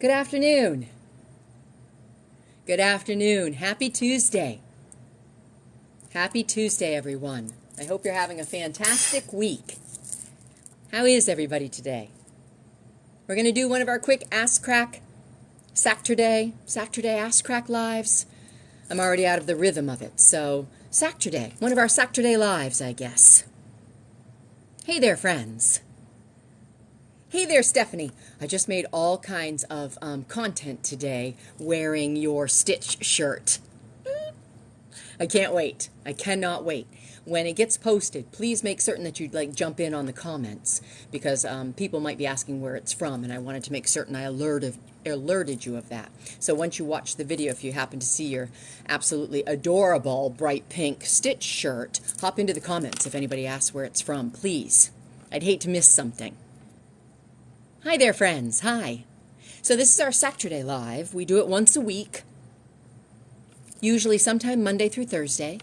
Good afternoon. Good afternoon. Happy Tuesday. Happy Tuesday, everyone. I hope you're having a fantastic week. How is everybody today? We're going to do one of our quick Ask Crack Saturday Ask Crack lives. I'm already out of the rhythm of it, so Saturday, one of our Saturday lives, I guess. Hey there, friends. Hey there, Stephanie. I just made all kinds of content today wearing your Stitch shirt. I can't wait. I cannot wait. When it gets posted, please make certain that you jump in on the comments, because people might be asking where it's from, and I wanted to make certain I alerted you of that. So once you watch the video, if you happen to see your absolutely adorable bright pink Stitch shirt, hop into the comments if anybody asks where it's from, please. I'd hate to miss something. Hi there, friends. Hi. So this is our Saturday Live. We do it once a week, usually sometime Monday through Thursday.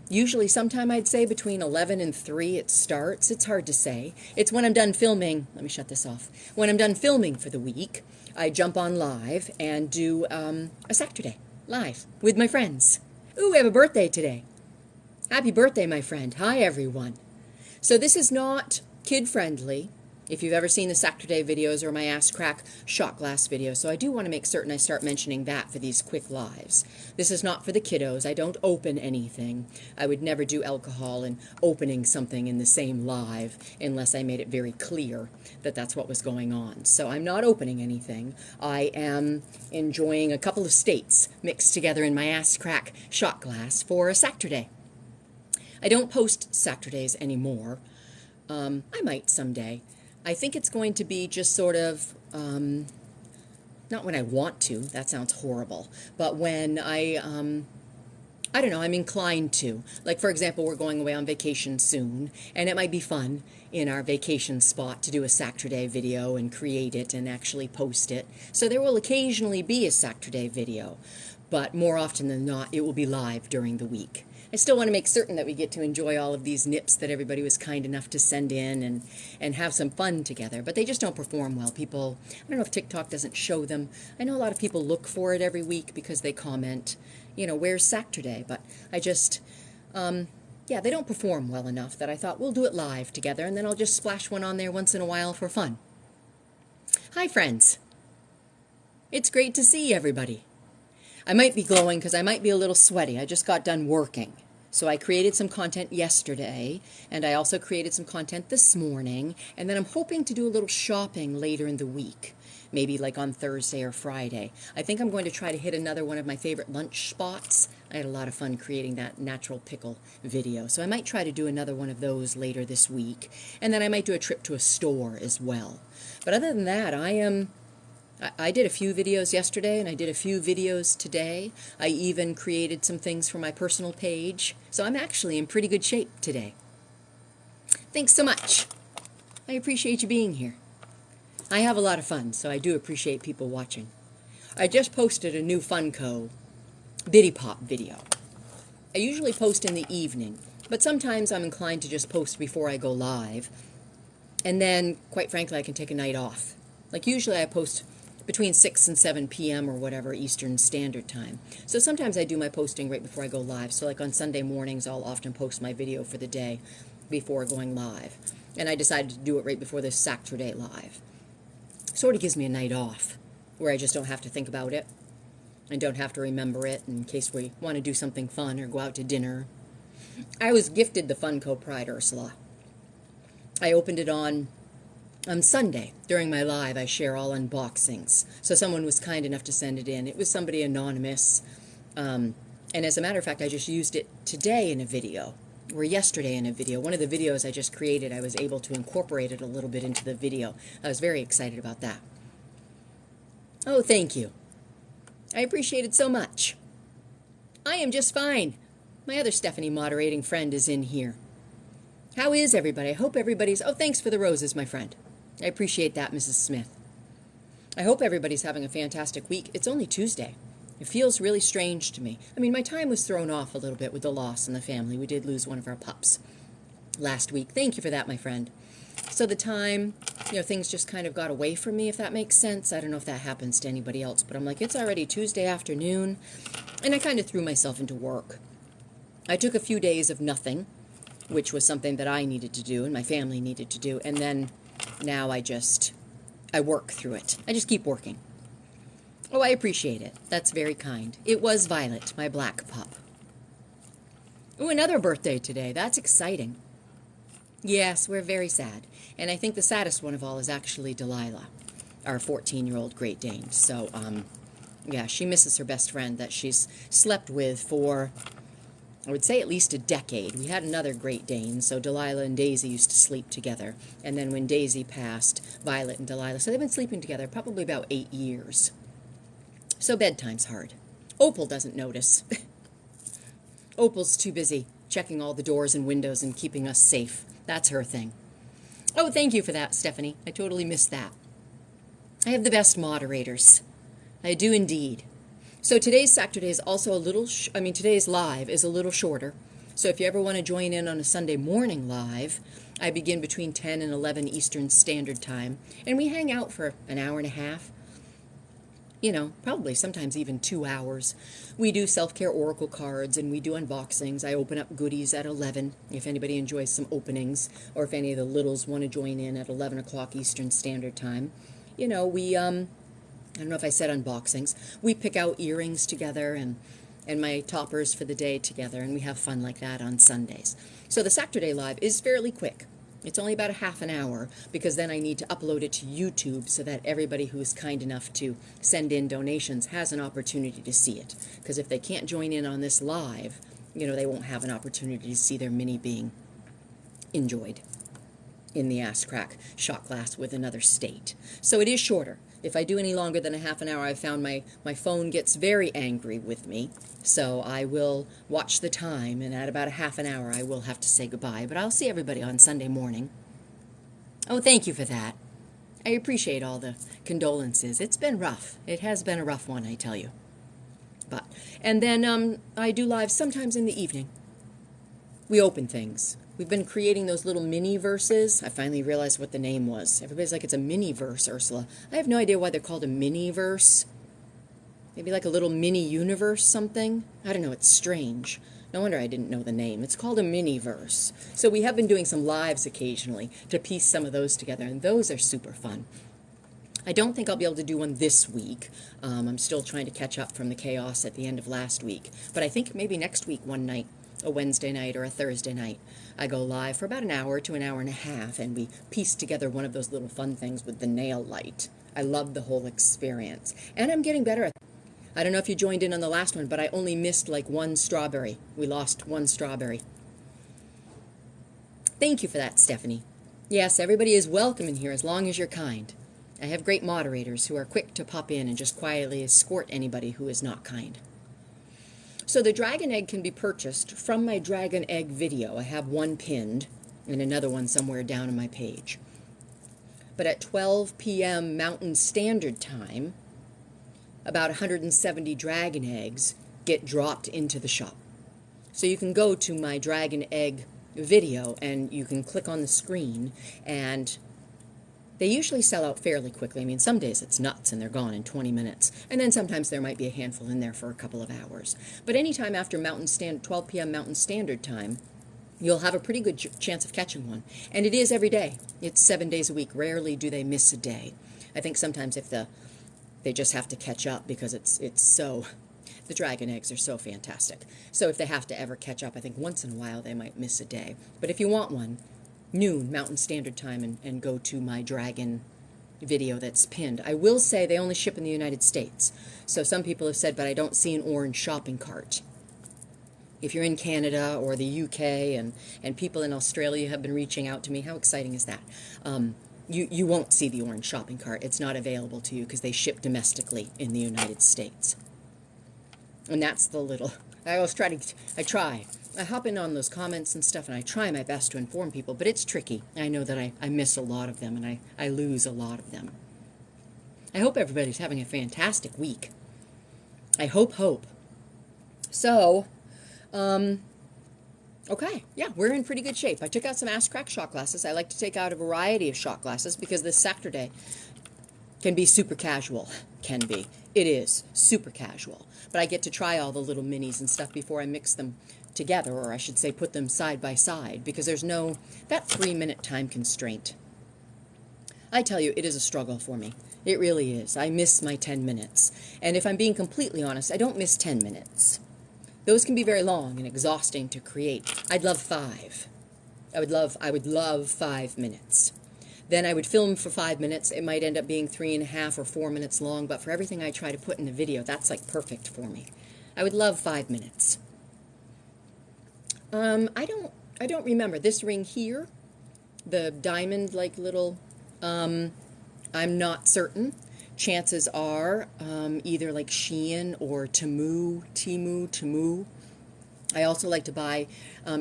Usually sometime, I'd say, between 11 and 3 it starts. It's hard to say. It's when I'm done filming. Let me shut this off. When I'm done filming for the week, I jump on live and do a Saturday live with my friends. Ooh, we have a birthday today. Happy birthday, my friend. Hi, everyone. So this is not kid-friendly. If you've ever seen the Saturday videos or my Ask Crack shot glass video. So I do want to make certain I start mentioning that for these quick lives. This is not for the kiddos. I don't open anything. I would never do alcohol and opening something in the same live unless I made it very clear that that's what was going on. So I'm not opening anything. I am enjoying a couple of states mixed together in my Ask Crack shot glass for a Saturday. I don't post Saturdays anymore. I might someday. I think it's going to be just sort of, not when I want to, that sounds horrible, but when I don't know, I'm inclined to. Like, for example, we're going away on vacation soon, and it might be fun in our vacation spot to do a Saturday video and create it and actually post it. So there will occasionally be a Saturday video, but more often than not, it will be live during the week. I still want to make certain that we get to enjoy all of these nips that everybody was kind enough to send in and have some fun together. But they just don't perform well. People, I don't know if TikTok doesn't show them. I know a lot of people look for it every week because they comment, you know, where's Saturday? But I just, yeah, they don't perform well enough that I thought we'll do it live together, and then I'll just splash one on there once in a while for fun. Hi, friends. It's great to see everybody. I might be glowing because I might be a little sweaty. I just got done working. So I created some content yesterday, and I also created some content this morning, and then I'm hoping to do a little shopping later in the week, maybe like on Thursday or Friday. I think I'm going to try to hit another one of my favorite lunch spots. I had a lot of fun creating that natural pickle video, so I might try to do another one of those later this week, and then I might do a trip to a store as well. But other than that, I did a few videos yesterday, and I did a few videos today. I even created some things for my personal page. So I'm actually in pretty good shape today. Thanks so much. I appreciate you being here. I have a lot of fun, so I do appreciate people watching. I just posted a new Funko Bitty Pop video. I usually post in the evening, but sometimes I'm inclined to just post before I go live. And then, quite frankly, I can take a night off. Like usually I post between 6 and 7 p.m. or whatever Eastern Standard Time. So sometimes I do my posting right before I go live. So like on Sunday mornings, I'll often post my video for the day before going live. And I decided to do it right before this Saturday live. Sort of gives me a night off where I just don't have to think about it and don't have to remember it in case we want to do something fun or go out to dinner. I was gifted the Funko Pride Ursula. I opened it on Sunday. During my live, I share all unboxings. So someone was kind enough to send it in. It was somebody anonymous. And as a matter of fact, I just used it today in a video, or yesterday in a video. One of the videos I just created, I was able to incorporate it a little bit into the video. I was very excited about that. Oh, thank you. I appreciate it so much. I am just fine. My other Stephanie moderating friend is in here. How is everybody? I hope everybody's... Oh, thanks for the roses, my friend. I appreciate that, Mrs. Smith. I hope everybody's having a fantastic week. It's only Tuesday. It feels really strange to me. I mean, my time was thrown off a little bit with the loss in the family. We did lose one of our pups last week. Thank you for that, my friend. So the time, things just kind of got away from me, if that makes sense. I don't know if that happens to anybody else, but I'm like, it's already Tuesday afternoon, and I kind of threw myself into work. I took a few days of nothing, which was something that I needed to do and my family needed to do, and then now I work through it. I just keep working. Oh, I appreciate it. That's very kind. It was Violet, my black pup. Oh, another birthday today. That's exciting. Yes, we're very sad. And I think the saddest one of all is actually Delilah, our 14-year-old Great Dane. So, yeah, she misses her best friend that she's slept with for, I would say, at least a decade. We had another Great Dane, so Delilah and Daisy used to sleep together. And then when Daisy passed, Violet and Delilah, so they've been sleeping together probably about 8 years. So bedtime's hard. Opal doesn't notice. Opal's too busy checking all the doors and windows and keeping us safe. That's her thing. Oh, thank you for that, Stephanie. I totally missed that. I have the best moderators. I do indeed. So today's Saturday is also a little, today's live is a little shorter. So if you ever want to join in on a Sunday morning live, I begin between 10 and 11 Eastern Standard Time. And we hang out for an hour and a half. Probably sometimes even 2 hours. We do self-care oracle cards and we do unboxings. I open up goodies at 11 if anybody enjoys some openings, or if any of the littles want to join in at 11 o'clock Eastern Standard Time. We, I don't know if I said unboxings. We pick out earrings together and my toppers for the day together, and we have fun like that on Sundays. So the Saturday Live is fairly quick. It's only about a half an hour, because then I need to upload it to YouTube so that everybody who's kind enough to send in donations has an opportunity to see it. Because if they can't join in on this live, they won't have an opportunity to see their mini being enjoyed in the ass crack shot glass with another state. So it is shorter. If I do any longer than a half an hour, I've found my phone gets very angry with me. So I will watch the time, and at about a half an hour, I will have to say goodbye. But I'll see everybody on Sunday morning. Oh, thank you for that. I appreciate all the condolences. It's been rough. It has been a rough one, I tell you. And then I do live sometimes in the evening. We open things. We've been creating those little mini verses. I finally realized what the name was. Everybody's like, it's a mini verse, Ursula. I have no idea why they're called a mini verse. Maybe like a little mini universe something. I don't know, it's strange. No wonder I didn't know the name. It's called a mini verse. So we have been doing some lives occasionally to piece some of those together, and those are super fun. I don't think I'll be able to do one this week. I'm still trying to catch up from the chaos at the end of last week. But I think maybe next week one night, a Wednesday night or a Thursday night, I go live for about an hour to an hour and a half, and we piece together one of those little fun things with the nail light. I love the whole experience, and I'm getting better at it. I don't know if you joined in on the last one, but I only missed like one strawberry. We lost one strawberry. Thank you for that, Stephanie. Yes, everybody is welcome in here as long as you're kind. I have great moderators who are quick to pop in and just quietly escort anybody who is not kind. So the dragon egg can be purchased from my dragon egg video. I have one pinned and another one somewhere down on my page. But at 12 p.m. Mountain Standard Time, about 170 dragon eggs get dropped into the shop. So you can go to my dragon egg video and you can click on the screen, and they usually sell out fairly quickly. I mean, some days it's nuts and they're gone in 20 minutes. And then sometimes there might be a handful in there for a couple of hours. But anytime after 12 p.m. Mountain Standard Time, you'll have a pretty good chance of catching one. And it is every day. It's 7 days a week. Rarely do they miss a day. I think sometimes if they just have to catch up because it's so, the dragon eggs are so fantastic. So if they have to ever catch up, I think once in a while they might miss a day. But if you want one, noon Mountain Standard Time, and go to my dragon video that's pinned. I will say they only ship in the United States. So some people have said, but I don't see an orange shopping cart. If you're in Canada or the UK and people in Australia have been reaching out to me, how exciting is that? You won't see the orange shopping cart. It's not available to you because they ship domestically in the United States. And that's the little, I try. I hop in on those comments and stuff, and I try my best to inform people, but it's tricky. I know that I miss a lot of them, and I lose a lot of them. I hope everybody's having a fantastic week. I hope. So, Okay, yeah, we're in pretty good shape. I took out some ass crack shot glasses. I like to take out a variety of shot glasses because this Saturday can be super casual. Can be. It is super casual. But I get to try all the little minis and stuff before I mix them together, or I should say put them side by side, because there's no, that 3-minute time constraint. I tell you, it is a struggle for me. It really is. I miss my 10 minutes. And if I'm being completely honest, I don't miss 10 minutes. Those can be very long and exhausting to create. I'd love 5. I would love 5 minutes. Then I would film for 5 minutes. It might end up being 3.5 or 4 minutes long, but for everything I try to put in the video, that's like perfect for me. I would love 5 minutes. I don't remember this ring here, the diamond like little, I'm not certain. Chances are either like Shein or Temu. I also like to buy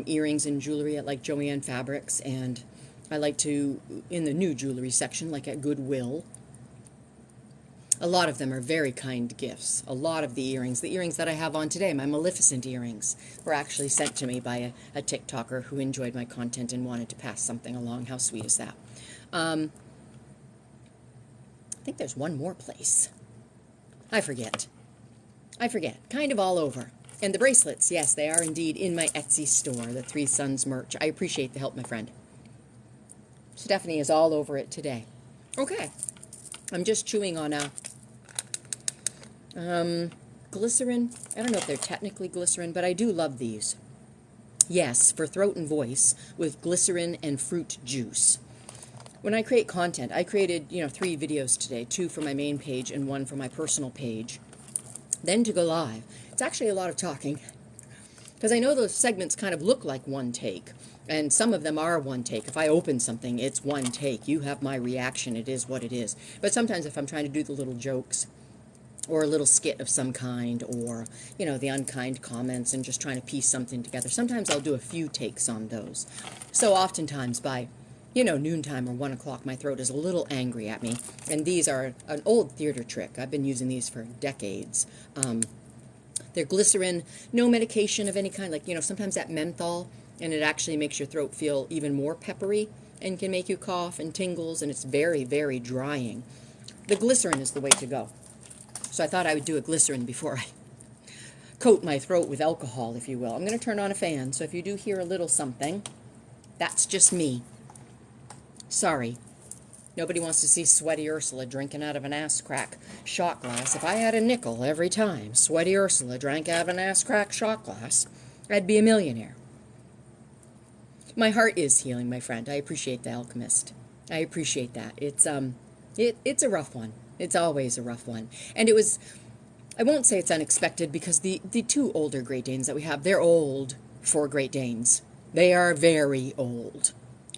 earrings and jewelry at like Joanne Fabrics, and I like to, in the new jewelry section, like at Goodwill. A lot of them are very kind gifts. A lot of the earrings that I have on today, my Maleficent earrings, were actually sent to me by a TikToker who enjoyed my content and wanted to pass something along. How sweet is that? I think there's one more place. I forget. Kind of all over. And the bracelets, yes, they are indeed in my Etsy store, the Three Sons merch. I appreciate the help, my friend. Stephanie is all over it today. Okay. I'm just chewing on a glycerin. I don't know if they're technically glycerin, but I do love these. Yes, for throat and voice with glycerin and fruit juice. When I create content, I created, 3 videos today, 2 for my main page and 1 for my personal page. Then to go live, it's actually a lot of talking, because I know those segments kind of look like one take, and some of them are one take. If I open something, it's one take. You have my reaction. It is what it is. But sometimes if I'm trying to do the little jokes or a little skit of some kind, or, the unkind comments and just trying to piece something together, sometimes I'll do a few takes on those. So oftentimes by noontime or 1 o'clock, my throat is a little angry at me. And these are an old theater trick. I've been using these for decades. They're glycerin, no medication of any kind. Like, sometimes that menthol, and it actually makes your throat feel even more peppery and can make you cough and tingles, and it's very, very drying. The glycerin is the way to go. So I thought I would do a glycerin before I coat my throat with alcohol, if you will. I'm going to turn on a fan, so if you do hear a little something, that's just me. Sorry. Nobody wants to see Sweaty Ursula drinking out of an ass crack shot glass. If I had a nickel every time Sweaty Ursula drank out of an ass crack shot glass, I'd be a millionaire. My heart is healing, my friend. I appreciate The Alchemist. I appreciate that. It's a rough one. It's always a rough one. And it was, I won't say it's unexpected, because the 2 older Great Danes that we have, they're old for Great Danes. They are very old.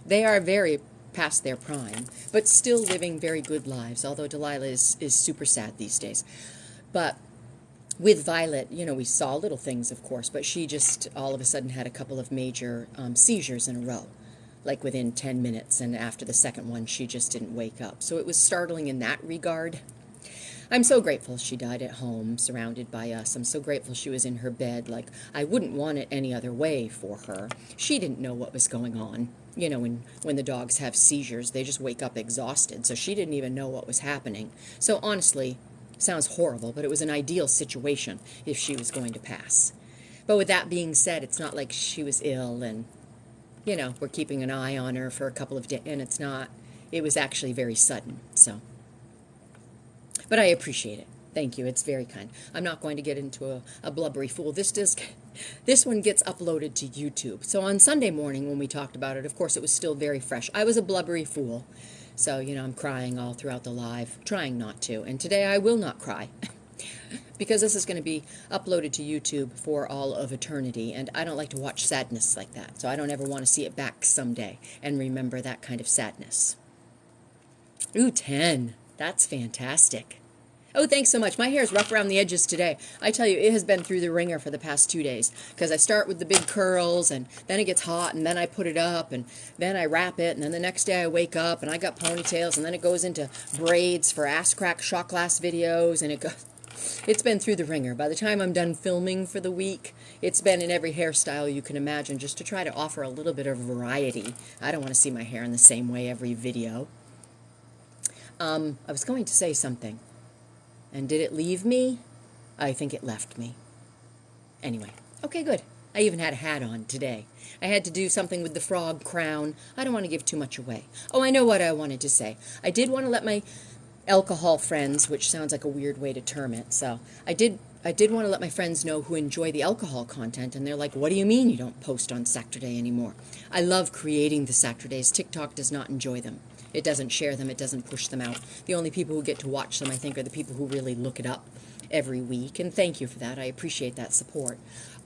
They are very past their prime, but still living very good lives, although Delilah is super sad these days. But with Violet, we saw little things, of course, but she just all of a sudden had a couple of major seizures in a row, like within 10 minutes, and after the second one, she just didn't wake up. So it was startling in that regard. I'm so grateful she died at home, surrounded by us. I'm so grateful she was in her bed. Like, I wouldn't want it any other way for her. She didn't know what was going on. When the dogs have seizures, they just wake up exhausted. So she didn't even know what was happening. So honestly, sounds horrible, but it was an ideal situation if she was going to pass. But with that being said, it's not like she was ill and, we're keeping an eye on her for a couple of days. And it was actually very sudden, so. But I appreciate it. Thank you. It's very kind. I'm not going to get into a blubbery fool. This one gets uploaded to YouTube. So on Sunday morning when we talked about it, of course, it was still very fresh. I was a blubbery fool. So, I'm crying all throughout the live, trying not to. And today I will not cry. Because this is going to be uploaded to YouTube for all of eternity. And I don't like to watch sadness like that. So I don't ever want to see it back someday and remember that kind of sadness. Ooh, 10. That's fantastic. Oh, thanks so much. My hair is rough around the edges today. I tell you, it has been through the ringer for the past 2 days, because I start with the big curls, and then it gets hot, and then I put it up, and then I wrap it, and then the next day I wake up, and I got ponytails, and then it goes into braids for ass crack shot glass videos, and it goes... It's been through the ringer. By the time I'm done filming for the week, it's been in every hairstyle you can imagine, just to try to offer a little bit of variety. I don't want to see my hair in the same way every video. I was going to say something. And did it leave me? I think it left me. Anyway, okay, good. I even had a hat on today. I had to do something with the frog crown. I don't want to give too much away. Oh, I know what I wanted to say. I did want to let my alcohol friends, which sounds like a weird way to term it, so I did want to let my friends know who enjoy the alcohol content, and they're like, what do you mean you don't post on Saturday anymore? I love creating the Saturdays. TikTok does not enjoy them. It doesn't share them. It doesn't push them out. The only people who get to watch them, I think, are the people who really look it up every week, and thank you for that. I appreciate that support.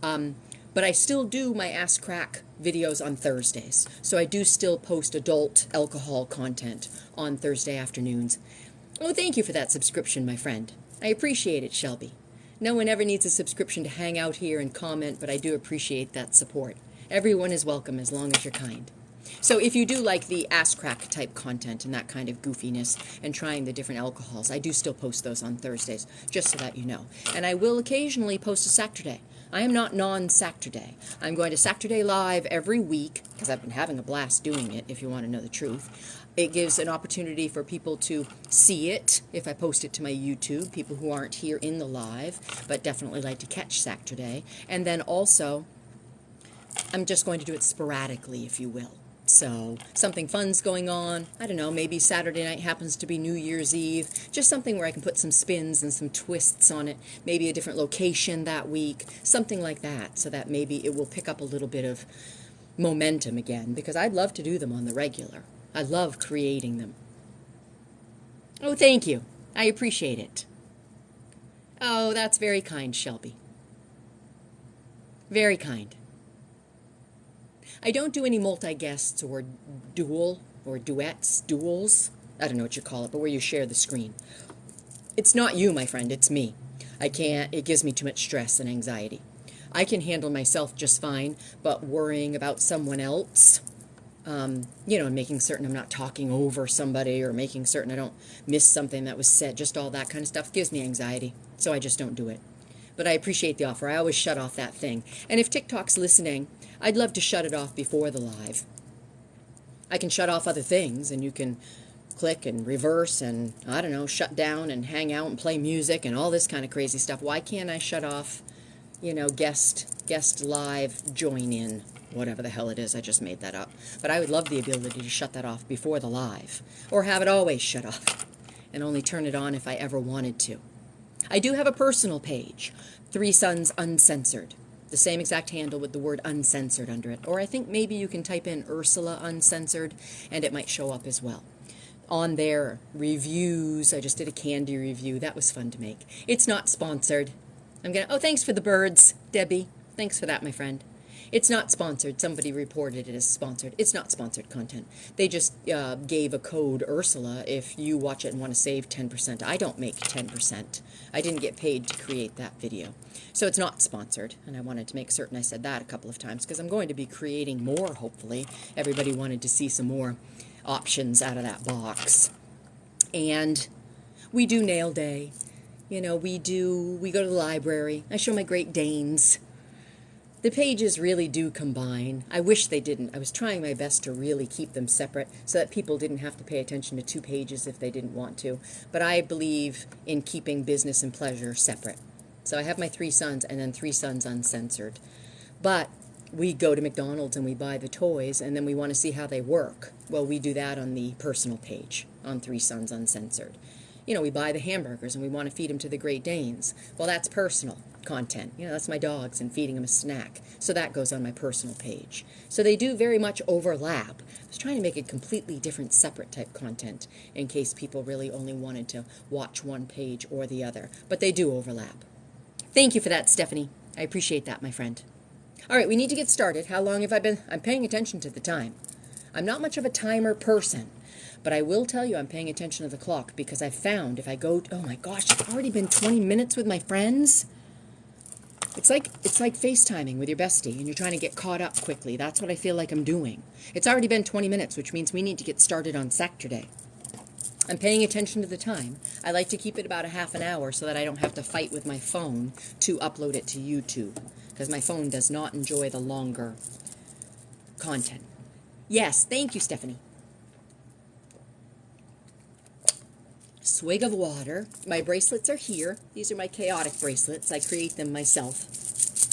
But I still do my Ask Crack videos on Thursdays. So I do still post adult alcohol content on Thursday afternoons. Oh, thank you for that subscription, my friend. I appreciate it, Shelby. No one ever needs a subscription to hang out here and comment, but I do appreciate that support. Everyone is welcome as long as you're kind. So if you do like the Ask Crack type content and that kind of goofiness and trying the different alcohols, I do still post those on Thursdays, just so that you know. And I will occasionally post a Saturday. I am not non-Saturday. I'm going to Saturday Live every week, because I've been having a blast doing it, if you want to know the truth. It gives an opportunity for people to see it if I post it to my YouTube, people who aren't here in the live, but definitely like to catch Saturday. And then also, I'm just going to do it sporadically, if you will. So something fun's going on. I don't know, maybe Saturday night happens to be New Year's Eve. Just something where I can put some spins and some twists on it. Maybe a different location that week. Something like that, so that maybe it will pick up a little bit of momentum again. Because I'd love to do them on the regular. I love creating them. Oh, thank you. I appreciate it. Oh, that's very kind, Shelby. Very kind. I don't do any multi-guests or dual or duets, duels. I don't know what you call it, but where you share the screen. It's not you, my friend, it's me. I can't, it gives me too much stress and anxiety. I can handle myself just fine, but worrying about someone else, you know, and making certain I'm not talking over somebody or making certain I don't miss something that was said, just all that kind of stuff gives me anxiety, so I just don't do it. But I appreciate the offer. I always shut off that thing. And if TikTok's listening, I'd love to shut it off before the live. I can shut off other things, and you can click and reverse and, I don't know, shut down and hang out and play music and all this kind of crazy stuff. Why can't I shut off, you know, guest live join in, whatever the hell it is? I just made that up. But I would love the ability to shut that off before the live, or have it always shut off and only turn it on if I ever wanted to. I do have a personal page, Three Sons Uncensored. The same exact handle with the word uncensored under it. Or I think maybe you can type in Ursula Uncensored and it might show up as well. On there, reviews. I just did a candy review. That was fun to make. It's not sponsored. Oh, thanks for the birds, Debbie. Thanks for that, my friend. It's not sponsored. Somebody reported it as sponsored. It's not sponsored content. They just gave a code, Ursula, if you watch it and want to save 10%. I don't make 10%. I didn't get paid to create that video. So it's not sponsored, and I wanted to make certain I said that a couple of times, because I'm going to be creating more, hopefully. Everybody wanted to see some more options out of that box. And we do nail day. You know, we go to the library. I show my Great Danes. The pages really do combine. I wish they didn't. I was trying my best to really keep them separate so that people didn't have to pay attention to two pages if they didn't want to. But I believe in keeping business and pleasure separate. So I have my Three Sons and then Three Sons Uncensored. But we go to McDonald's and we buy the toys and then we want to see how they work. Well, we do that on the personal page on Three Sons Uncensored. You know, we buy the hamburgers and we want to feed them to the Great Danes. Well, that's personal content. You know, that's my dogs and feeding them a snack. So that goes on my personal page. So they do very much overlap. I was trying to make a completely different, separate type content in case people really only wanted to watch one page or the other. But they do overlap. Thank you for that, Stephanie. I appreciate that, my friend. All right, we need to get started. How long have I been? I'm paying attention to the time. I'm not much of a timer person. But I will tell you I'm paying attention to the clock because I found if I go, oh my gosh, it's already been 20 minutes with my friends. It's like FaceTiming with your bestie and you're trying to get caught up quickly. That's what I feel like I'm doing. It's already been 20 minutes, which means we need to get started on Saturday. I'm paying attention to the time. I like to keep it about a half an hour so that I don't have to fight with my phone to upload it to YouTube, because my phone does not enjoy the longer content. Yes, thank you, Stephanie. Swig of water. My bracelets are here. These are my chaotic bracelets. I create them myself.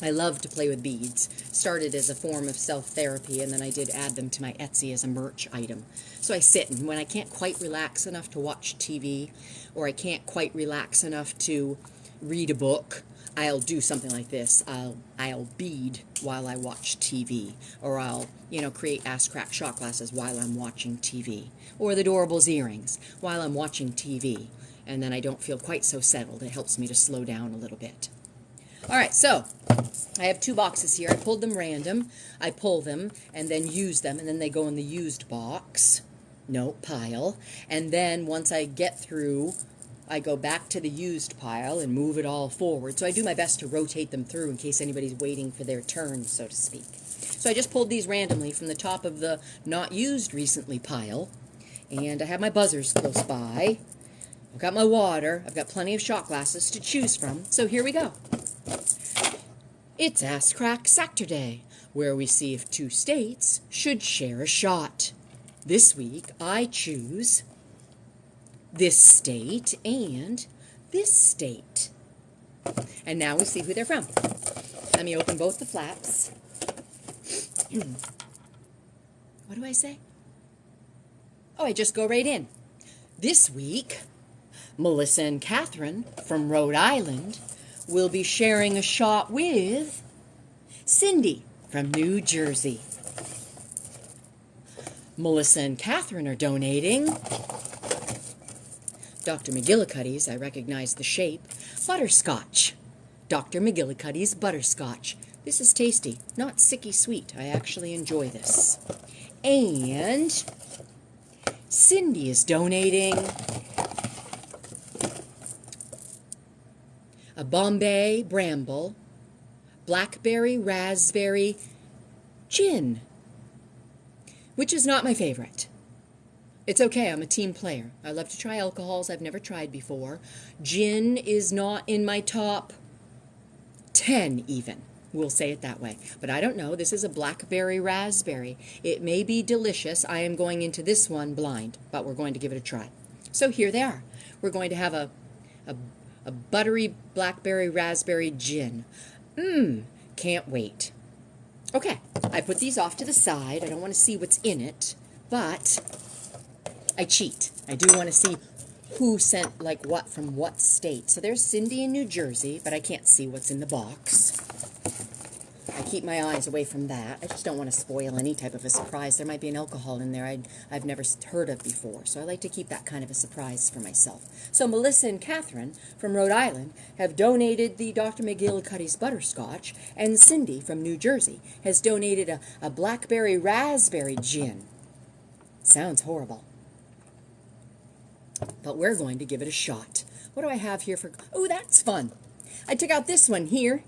I love to play with beads. Started as a form of self-therapy, and then I did add them to my Etsy as a merch item. So I sit, and when I can't quite relax enough to watch TV, or I can't quite relax enough to read a book, I'll do something like this. I'll bead while I watch TV, or I'll, create ass crack shot glasses while I'm watching TV, or the Doorables earrings while I'm watching TV, and then I don't feel quite so settled. It helps me to slow down a little bit. All right, so I have 2 boxes here. I pulled them random. I pull them and then use them, and then they go in the used box. No, pile. And then once I get through, I go back to the used pile and move it all forward. So I do my best to rotate them through in case anybody's waiting for their turn, so to speak. So I just pulled these randomly from the top of the not used recently pile. And I have my buzzers close by. I've got my water. I've got plenty of shot glasses to choose from. So here we go. It's Ass Crack Saturday, where we see if 2 states should share a shot. This week, I choose this state and this state. And now we see who they're from. Let me open both the flaps. What do I say? Oh, I just go right in. This week, Melissa and Catherine from Rhode Island will be sharing a shot with Cindy from New Jersey. Melissa and Catherine are donating Dr. McGillicuddy's, I recognize the shape, butterscotch. Dr. McGillicuddy's butterscotch. This is tasty, not sicky sweet. I actually enjoy this. And Cindy is donating a Bombay Bramble Blackberry Raspberry Gin, which is not my favorite. It's okay, I'm a team player. I love to try alcohols I've never tried before. Gin is not in my top 10 even. We'll say it that way. But I don't know. This is a blackberry raspberry. It may be delicious. I am going into this one blind, but we're going to give it a try. So here they are. We're going to have a buttery blackberry raspberry gin. Can't wait. Okay, I put these off to the side. I don't want to see what's in it, but I cheat. I do want to see who sent like what from what state. So there's Cindy in New Jersey, but I can't see what's in the box. I keep my eyes away from that. I just don't want to spoil any type of a surprise. There might be an alcohol in there I've never heard of before, so I like to keep that kind of a surprise for myself. So Melissa and Catherine from Rhode Island have donated the Dr. McGillicuddy's butterscotch, and Cindy from New Jersey has donated a blackberry raspberry gin. Sounds horrible. But we're going to give it a shot. What do I have here for... Oh, that's fun. I took out this one here.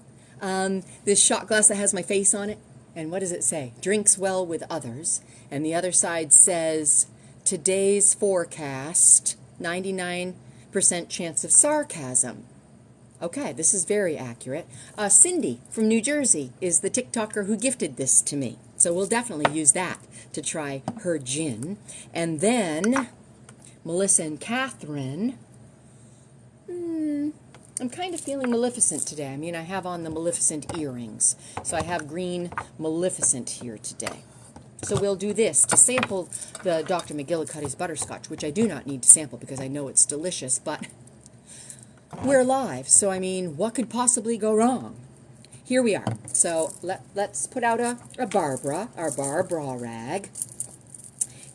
This shot glass that has my face on it. And what does it say? Drinks well with others. And the other side says, today's forecast, 99% chance of sarcasm. Okay, this is very accurate. Cindy from New Jersey is the TikToker who gifted this to me. So we'll definitely use that to try her gin. And then Melissa and Catherine. I'm kind of feeling Maleficent today. I mean, I have on the Maleficent earrings. So I have green Maleficent here today. So we'll do this to sample the Dr. McGillicuddy's butterscotch, which I do not need to sample because I know it's delicious, but we're live. So, I mean, what could possibly go wrong? Here we are. So let's put out our Barbara rag.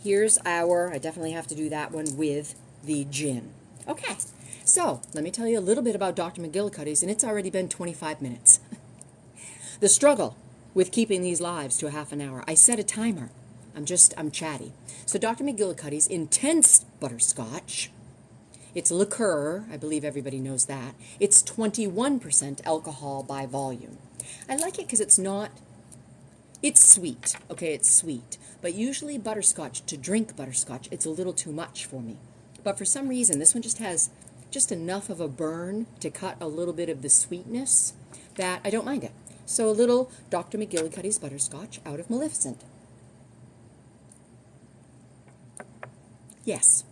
Here's I definitely have to do that one with the gin. Okay. So, let me tell you a little bit about Dr. McGillicuddy's, and it's already been 25 minutes. The struggle with keeping these lives to a half an hour. I set a timer. I'm chatty. So, Dr. McGillicuddy's Intense Butterscotch. It's liqueur. I believe everybody knows that. It's 21% alcohol by volume. I like it because it's sweet. Okay, it's sweet. But usually butterscotch, to drink butterscotch, it's a little too much for me. But for some reason, this one just has just enough of a burn to cut a little bit of the sweetness that I don't mind it. So a little Dr. McGillicuddy's Butterscotch out of Maleficent. Yes.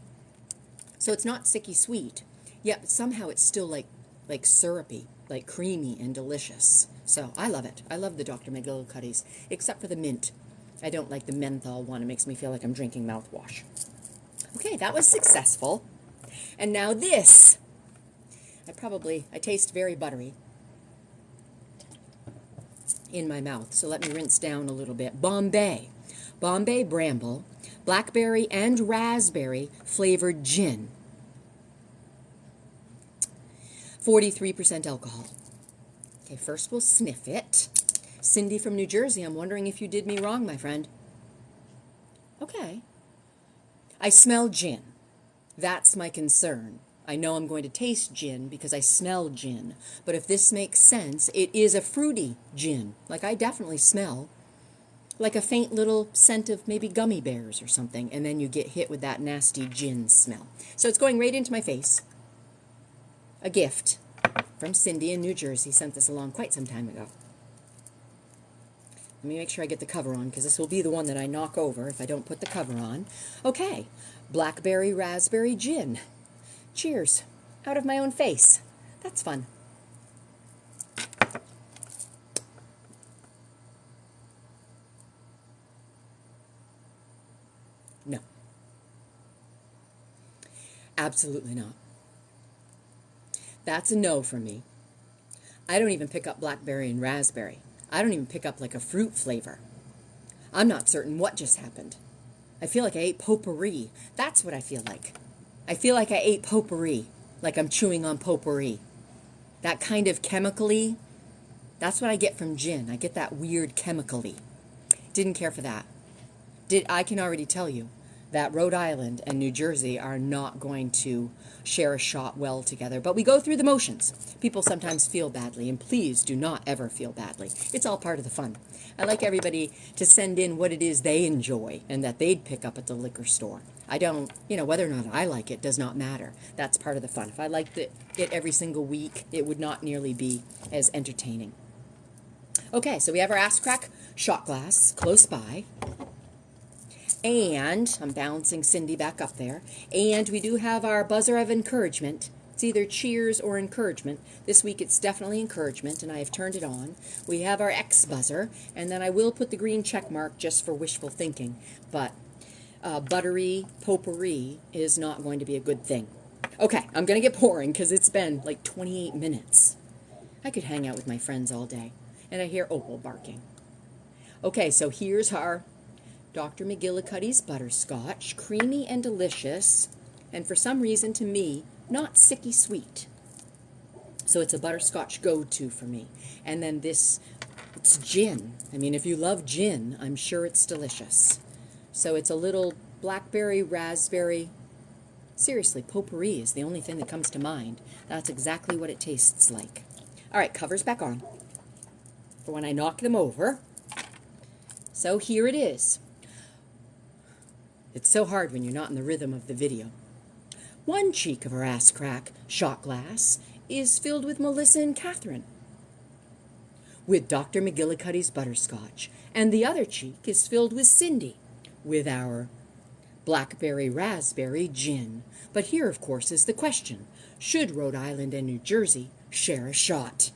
So it's not sicky sweet, yet but somehow it's still like syrupy, like creamy and delicious. So I love it. I love the Dr. McGillicuddy's, except for the mint. I don't like the menthol one. It makes me feel like I'm drinking mouthwash. Okay, that was successful. And now this. I taste very buttery in my mouth. So let me rinse down a little bit. Bombay. Bombay Bramble, blackberry and raspberry flavored gin. 43% alcohol. Okay, first we'll sniff it. Cindy from New Jersey, I'm wondering if you did me wrong, my friend. Okay. I smell gin. That's my concern. I know I'm going to taste gin because I smell gin. But if this makes sense, it is a fruity gin. Like I definitely smell. Like a faint little scent of maybe gummy bears or something. And then you get hit with that nasty gin smell. So it's going right into my face. A gift from Cindy in New Jersey. Sent this along quite some time ago. Let me make sure I get the cover on, because this will be the one that I knock over if I don't put the cover on. Okay, blackberry raspberry gin. Cheers. Out of my own face. That's fun. No. Absolutely not. That's a no for me. I don't even pick up blackberry and raspberry. I don't even pick up like a fruit flavor. I'm not certain what just happened. I feel like I ate potpourri. That's what I feel like. I feel like I ate potpourri, like I'm chewing on potpourri. That kind of chemically, that's what I get from gin. I get that weird chemically. Didn't care for that. I can already tell you that Rhode Island and New Jersey are not going to share a shot well together. But we go through the motions. People sometimes feel badly, and please do not ever feel badly. It's all part of the fun. I like everybody to send in what it is they enjoy and that they'd pick up at the liquor store. I don't, whether or not I like it does not matter. That's part of the fun. If I liked it every single week, it would not nearly be as entertaining. Okay, so we have our ass crack shot glass close by. And I'm bouncing Cindy back up there. And we do have our buzzer of encouragement. It's either cheers or encouragement. This week it's definitely encouragement, and I have turned it on. We have our X buzzer, and then I will put the green check mark just for wishful thinking. But buttery potpourri is not going to be a good thing. Okay, I'm going to get pouring because it's been like 28 minutes. I could hang out with my friends all day. And I hear Opal barking. Okay, so here's our Dr. McGillicuddy's Butterscotch, creamy and delicious, and for some reason to me, not sicky sweet. So it's a butterscotch go-to for me. And then it's gin. I mean, if you love gin, I'm sure it's delicious. So it's a little blackberry, raspberry. Seriously, potpourri is the only thing that comes to mind. That's exactly what it tastes like. All right, cover's back on for when I knock them over. So here it is. It's so hard when you're not in the rhythm of the video. One cheek of our ass crack shot glass is filled with Melissa and Catherine, with Dr. McGillicuddy's Butterscotch, and the other cheek is filled with Cindy, with our blackberry raspberry gin. But here, of course, is the question: should Rhode Island and New Jersey share a shot?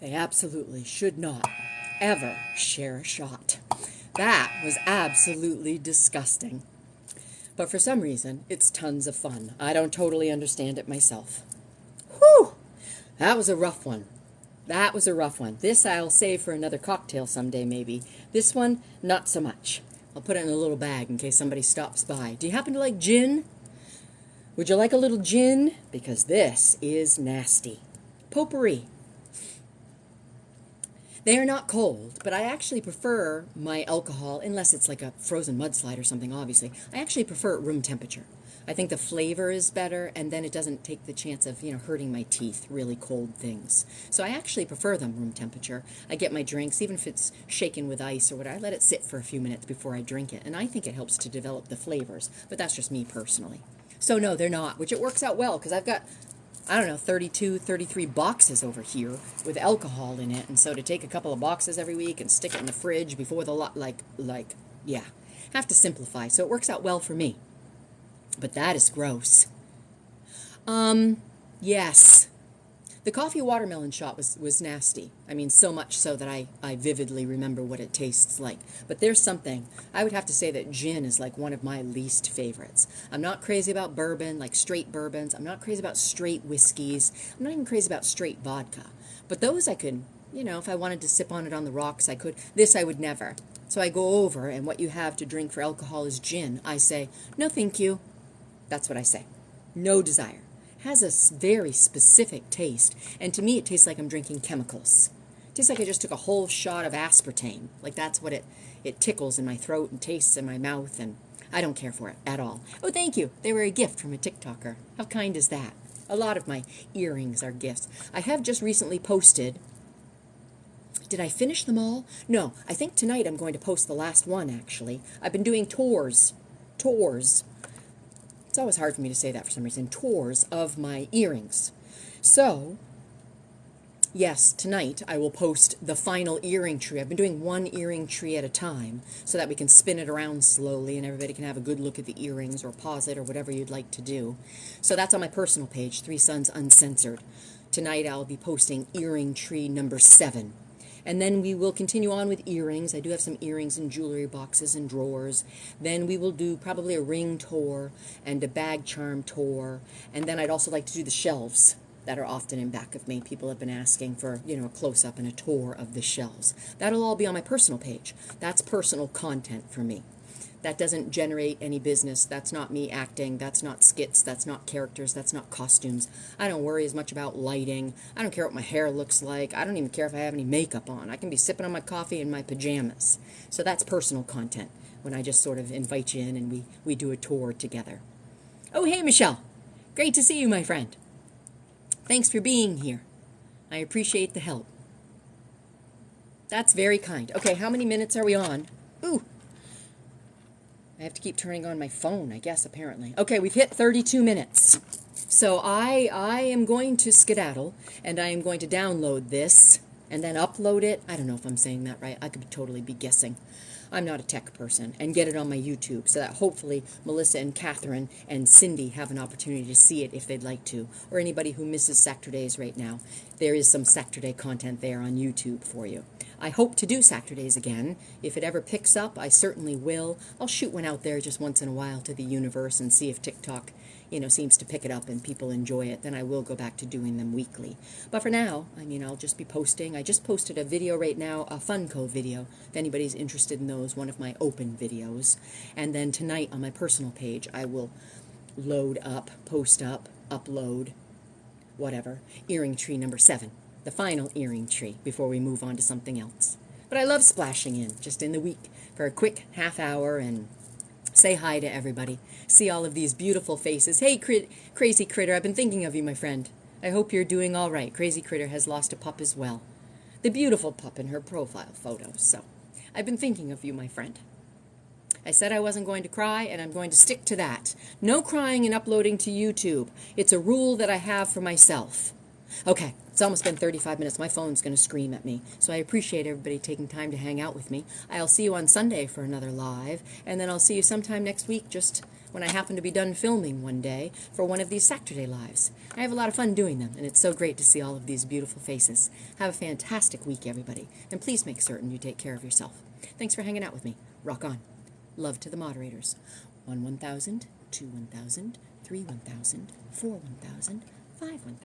They absolutely should not ever share a shot. That was absolutely disgusting. But for some reason, it's tons of fun. I don't totally understand it myself. Whew! That was a rough one. That was a rough one. This I'll save for another cocktail someday, maybe. This one, not so much. I'll put it in a little bag in case somebody stops by. Do you happen to like gin? Would you like a little gin? Because this is nasty. Potpourri. They are not cold, but I actually prefer my alcohol, unless it's like a frozen mudslide or something, obviously. I actually prefer it room temperature. I think the flavor is better, and then it doesn't take the chance of, hurting my teeth, really cold things. So I actually prefer them room temperature. I get my drinks, even if it's shaken with ice or whatever, I let it sit for a few minutes before I drink it, and I think it helps to develop the flavors, but that's just me personally. So no, they're not, which it works out well, because I've got, I don't know, 32, 33 boxes over here with alcohol in it, and so to take a couple of boxes every week and stick it in the fridge before the lot, yeah, have to simplify, so it works out well for me. But that is gross. Yes. The coffee watermelon shot was nasty. I mean, so much so that I vividly remember what it tastes like. But there's something. I would have to say that gin is like one of my least favorites. I'm not crazy about bourbon, like straight bourbons. I'm not crazy about straight whiskeys. I'm not even crazy about straight vodka. But those I could, if I wanted to sip on it on the rocks, I could. This I would never. So I go over, and what you have to drink for alcohol is gin. I say, no thank you. That's what I say. No desire. Has a very specific taste, and to me it tastes like I'm drinking chemicals. It tastes like I just took a whole shot of aspartame. Like that's what it tickles in my throat and tastes in my mouth, and I don't care for it at all. Oh, thank you. They were a gift from a TikToker. How kind is that? A lot of my earrings are gifts. I have just recently posted. Did I finish them all? No, I think tonight I'm going to post the last one, actually. I've been doing tours. It's always hard for me to say that for some reason. Tours of my earrings. So, yes, tonight I will post the final earring tree. I've been doing one earring tree at a time so that we can spin it around slowly and everybody can have a good look at the earrings or pause it or whatever you'd like to do. So that's on my personal page, Three Sons Uncensored. Tonight I'll be posting earring tree number 7. And then we will continue on with earrings. I do have some earrings in jewelry boxes and drawers. Then we will do probably a ring tour and a bag charm tour. And then I'd also like to do the shelves that are often in back of me. People have been asking for, a close-up and a tour of the shelves. That'll all be on my personal page. That's personal content for me. That doesn't generate any business. That's not me acting. That's not skits. That's not characters. That's not costumes. I don't worry as much about lighting. I don't care what my hair looks like. I don't even care if I have any makeup on. I can be sipping on my coffee in my pajamas. So that's personal content when I just sort of invite you in and we do a tour together. Oh, hey, Michelle. Great to see you, my friend. Thanks for being here. I appreciate the help. That's very kind. Okay, how many minutes are we on? Ooh. I have to keep turning on my phone, I guess, apparently. Okay, we've hit 32 minutes. So I am going to skedaddle, and I am going to download this, and then upload it. I don't know if I'm saying that right. I could totally be guessing. I'm not a tech person, and get it on my YouTube so that hopefully Melissa and Catherine and Cindy have an opportunity to see it if they'd like to, or anybody who misses Saturdays right now. There is some Saturday content there on YouTube for you. I hope to do Saturdays again. If it ever picks up, I certainly will. I'll shoot one out there just once in a while to the universe and see if TikTok, seems to pick it up and people enjoy it. Then I will go back to doing them weekly. But for now, I'll just be posting. I just posted a video right now, a Funko video, if anybody's interested in those, one of my open videos. And then tonight on my personal page, I will load up, post up, upload, whatever, earring tree number 7. The final earring tree before we move on to something else. But I love splashing in just in the week for a quick half hour and say hi to everybody. See all of these beautiful faces. Hey, Crazy Critter, I've been thinking of you, my friend. I hope you're doing all right. Crazy Critter has lost a pup as well. The beautiful pup in her profile photos. So I've been thinking of you, my friend. I said I wasn't going to cry, and I'm going to stick to that. No crying and uploading to YouTube. It's a rule that I have for myself. Okay, it's almost been 35 minutes. My phone's going to scream at me. So I appreciate everybody taking time to hang out with me. I'll see you on Sunday for another live, and then I'll see you sometime next week just when I happen to be done filming one day for one of these Saturday lives. I have a lot of fun doing them, and it's so great to see all of these beautiful faces. Have a fantastic week, everybody, and please make certain you take care of yourself. Thanks for hanging out with me. Rock on. Love to the moderators. 1 1000, 2 1000, 3 1000, 4 1000, 5 1000.